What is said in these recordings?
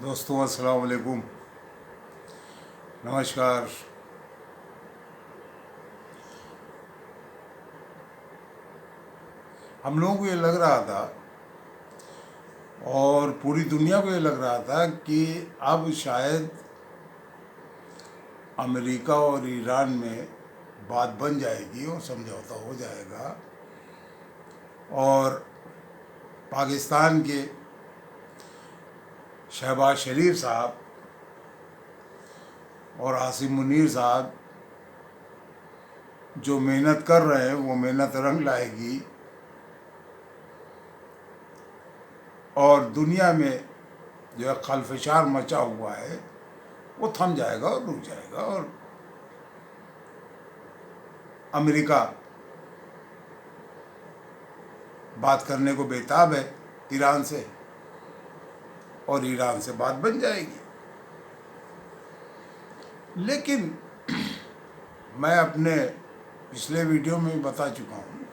दोस्तों अस्सलाम वालेकुम, नमस्कार। हम लोगों को ये लग रहा था और पूरी दुनिया को ये लग रहा था कि अब शायद अमेरिका और ईरान में बात बन जाएगी और समझौता हो जाएगा और पाकिस्तान के शहबाज शरीफ साहब और आसिम मुनीर साहब जो मेहनत कर रहे हैं वो मेहनत रंग लाएगी और दुनिया में जो है खलफशार मचा हुआ है वो थम जाएगा और रुक जाएगा और अमेरिका बात करने को बेताब है ईरान से और ईरान से बात बन जाएगी। लेकिन मैं अपने पिछले वीडियो में भी बता चुका हूँ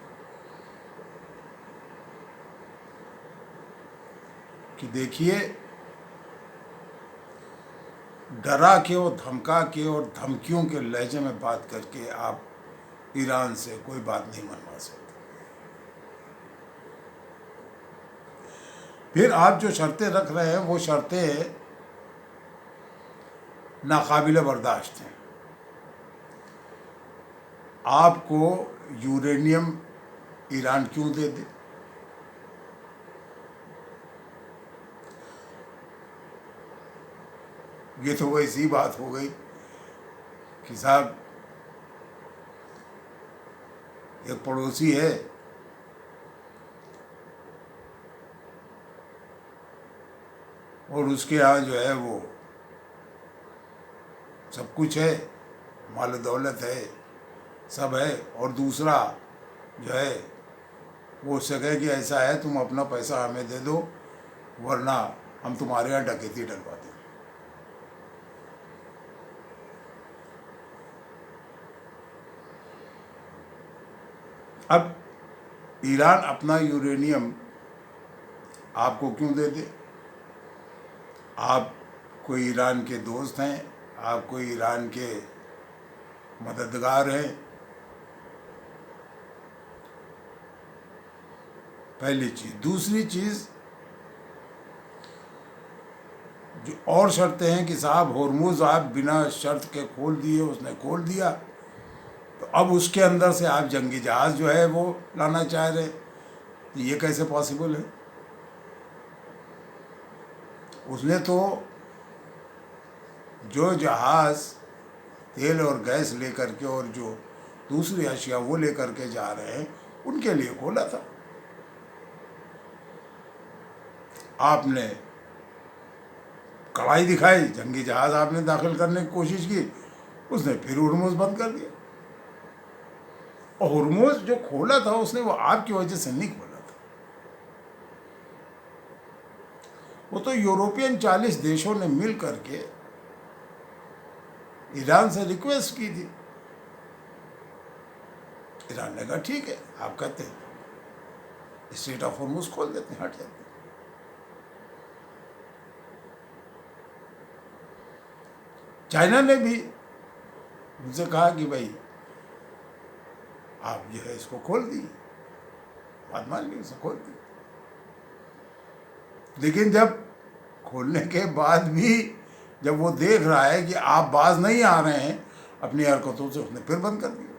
कि देखिए, डरा के और धमका के और धमकियों के लहजे में बात करके आप ईरान से कोई बात नहीं मनवा सकते। फिर आप जो शर्तें रख रहे हैं वो शर्तें नाकाबिले बर्दाश्त हैं। आपको यूरेनियम ईरान क्यों दे दे? ये तो वैसी बात हो गई कि साहब एक पड़ोसी है और उसके यहाँ जो है वो सब कुछ है, माल दौलत है, सब है, और दूसरा जो है वो उससे कहे कि ऐसा है तुम अपना पैसा हमें दे दो वरना हम तुम्हारे यहाँ डकैती डलवा दें। अब ईरान अपना यूरेनियम आपको क्यों दे दे? आप कोई ईरान के दोस्त हैं, आप कोई ईरान के मददगार हैं। पहली चीज़। दूसरी चीज़, जो और शर्तें हैं कि साहब होर्मुज़ आप बिना शर्त के खोल दिए, उसने खोल दिया, तो अब उसके अंदर से आप जंगी जहाज़ जो है वो लाना चाह रहे, तो ये कैसे पॉसिबल है? उसने तो जो जहाज़ तेल और गैस लेकर के और जो दूसरी अशिया वो लेकर के जा रहे हैं उनके लिए खोला था। आपने कड़ाई दिखाई, जंगी जहाज़ आपने दाखिल करने की कोशिश की, उसने फिर हुर्मुज़ बंद कर दिया। और हुर्मुज़ जो खोला था उसने वो आपकी वजह से नहीं खोला था, वो तो यूरोपियन 40 देशों ने मिल करके ईरान से रिक्वेस्ट की थी। ईरान ने कहा ठीक है, आप कहते हैं स्ट्रेट ऑफ होर्मुज़ खोल देते हैं, हट जाते हैं। चाइना ने भी उनसे कहा कि भाई आप जो है इसको खोल दिए, बात मान ली, उसे खोल दी। लेकिन जब खोलने के बाद भी जब वो देख रहा है कि आप बाज नहीं आ रहे हैं अपनी हरकतों से, उसने फिर बंद कर दिया।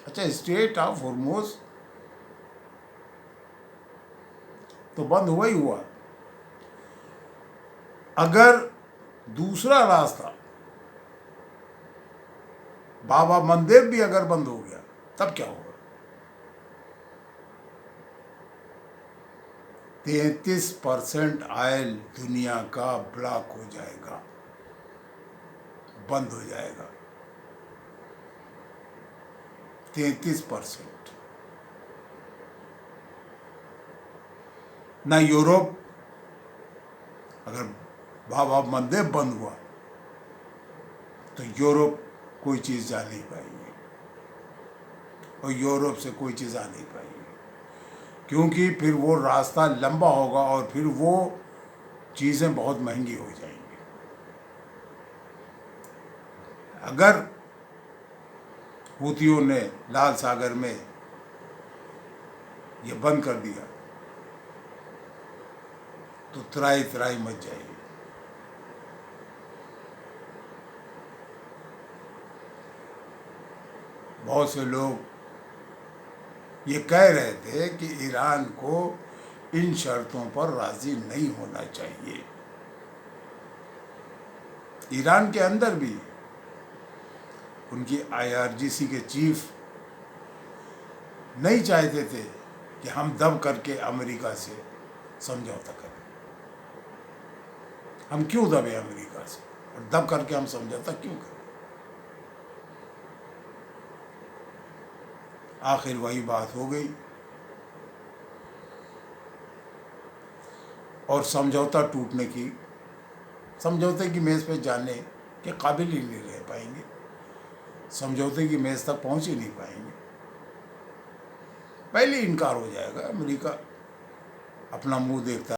अच्छा, स्ट्रेट ऑफ होर्मुज़ तो बंद हुआ ही हुआ, अगर दूसरा रास्ता बाबा मंदेब भी अगर बंद हो गया तब क्या होगा? 33% ऑयल दुनिया का ब्लॉक हो जाएगा, बंद हो जाएगा। 33%। ना यूरोप, अगर बाबा मंदेब बंद हुआ तो यूरोप कोई चीज़ जा नहीं पाएगी और यूरोप से कोई चीज़ आ नहीं पाएगी, क्योंकि फिर वो रास्ता लंबा होगा और फिर वो चीज़ें बहुत महंगी हो जाएंगी। अगर हूथियों ने लाल सागर में ये बंद कर दिया तो त्राही त्राही मच जाएगी। बहुत से लोग ये कह रहे थे कि ईरान को इन शर्तों पर राजी नहीं होना चाहिए। ईरान के अंदर भी उनकी IRGC के चीफ नहीं चाहते थे कि हम दब करके अमेरिका से समझौता करें। हम क्यों दबे अमेरिका से, और दब करके हम समझौता क्यों करें? आखिर वही बात हो गई और समझौता टूटने की, समझौते की मेज़ पे जाने के काबिल ही नहीं रह पाएंगे, समझौते की मेज़ तक पहुंच ही नहीं पाएंगे। पहले इनकार हो जाएगा। अमेरिका अपना मुंह देखता